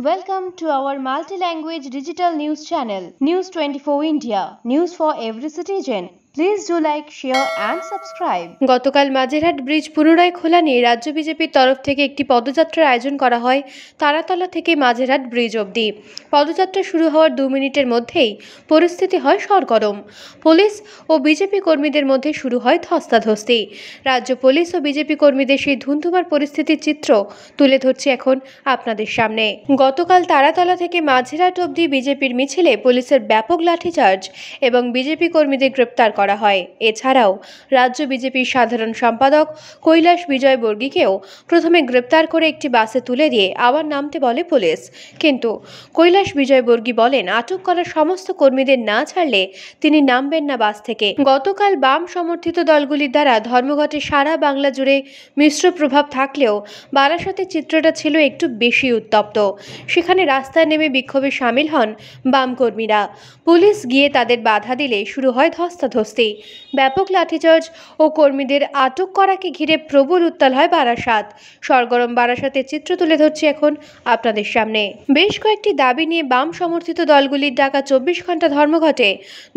Welcome to our multi-language digital news channel, News 24 India, news for every citizen. Please do like, share and subscribe. গতকাল Majerhat bridge পুনরায় খোলা নিয়ে রাজ্য বিজেপির তরফ থেকে একটি পদযাত্রার আয়োজন করা হয় তারাতলা থেকে মাঝেরহাট ব্রিজ অবধি। পদযাত্রা শুরু হওয়ার 2 মিনিটের মধ্যেই পরিস্থিতি হয় সরগরম। পুলিশ ও বিজেপি কর্মীদের মধ্যে শুরু হয় ধস্তাধস্তি। রাজ্য পুলিশ ও বিজেপি কর্মীদের সেই ধুন্ধুমার পরিস্থিতির চিত্র তুলে ধরছি এখন আপনাদের সামনে। গতকাল তারাতলা থেকে মাঝেরহাট অবধি বিজেপির মিছিলে পুলিশের ব্যাপক লাঠিচার্জ এবং বিজেপি কর্মীদের গ্রেপ্তার করা হয়। এছাড়াও রাজ্য বিজেপির সাধারণ সম্পাদক কৈলাস বিজয়বর্গীকেও প্রথমে গ্রেপ্তার করে একটি বাসে তুলে দিয়ে আবার নামতে বলে পুলিশ, কিন্তু কৈলাস বিজয়বর্গী বলেন আটক করা সমস্ত কর্মীদের না ছাড়লে তিনি নামবেন না বাস থেকে। গতকাল বাম সমর্থিত দলগুলির দ্বারা ধর্মঘটে সারা বাংলা জুড়ে মিশ্র প্রভাব থাকলেও বারাসাতের চিত্রটা ছিল একটু বেশি উত্তপ্ত। সেখানে রাস্তায় নেমে বিক্ষোভে সামিল হন বাম কর্মীরা। পুলিশ গিয়ে তাদের বাধা দিলে শুরু হয় ধস্তাধস্তি। ব্যাপক লাঠিচার্জ ও কর্মীদের আটক করাকে ঘিরে প্রবল উত্তাল হয় বারাসাত। সরগরম বারাসাতের চিত্র তুলে ধরছি এখন আপনাদের সামনে। বেশ কয়েকটি দাবি নিয়ে বাম সমর্থিত দলগুলির ডাকা 24 ঘন্টা ধর্মঘটে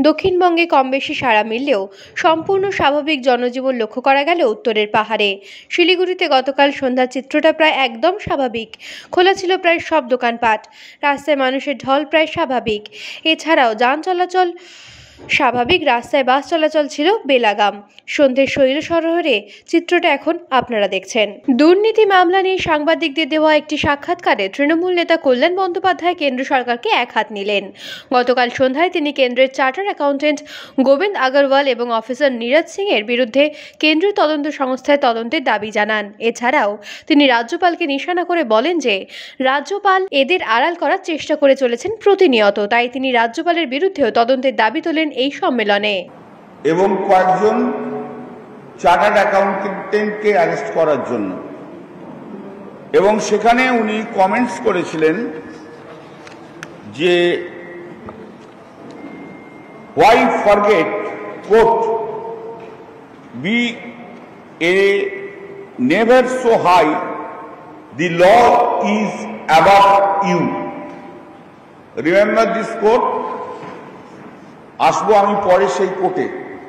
দক্ষিণবঙ্গে কম বেশি সাড়া মিললেও সম্পূর্ণ স্বাভাবিক জনজীবন লক্ষ্য করা গেল উত্তরের পাহাড়ে। শিলিগুড়িতে গতকাল সন্ধ্যার চিত্রটা প্রায় একদম স্বাভাবিক। খোলা ছিল প্রায় সব দোকানপাট, রাস্তায় মানুষের ঢল প্রায় স্বাভাবিক। এছাড়াও যান চলাচল স্বাভাবিক, রাস্তায় বাস চলাচল ছিল বেলাগাম। সন্ধ্যের শৈল শহরে চিত্রটা এখন আপনারা দেখছেন। দুর্নীতি মামলা নিয়ে সাংবাদিকদের দেওয়া একটি সাক্ষাৎকারে তৃণমূল নেতা কল্যাণ বন্দ্যোপাধ্যায় কেন্দ্র সরকারকে এক হাত নিলেন। গতকাল সন্ধ্যায় তিনি কেন্দ্রের চার্টার্ড অ্যাকাউন্টেন্ট গোবিন্দ আগরওয়াল এবং অফিসার নীরজ সিং এর বিরুদ্ধে কেন্দ্রীয় তদন্ত সংস্থায় তদন্তের দাবি জানান। এছাড়াও তিনি রাজ্যপালকে নিশানা করে বলেন যে রাজ্যপাল এদের আড়াল করার চেষ্টা করে চলেছেন প্রতিনিয়ত, তাই তিনি রাজ্যপালের বিরুদ্ধেও তদন্তের দাবি তোলেন এই সম্মেলনে। এবং কয়েকজন চার্টার্ড অ্যাকাউন্টেন্টকে অ্যারেস্ট করার জন্য, এবং সেখানে উনি কমেন্টস করেছিলেন যে why forget quote be a never so high, the law is above you. Remember this quote? আসবো আমি পরে সেই কোর্টে।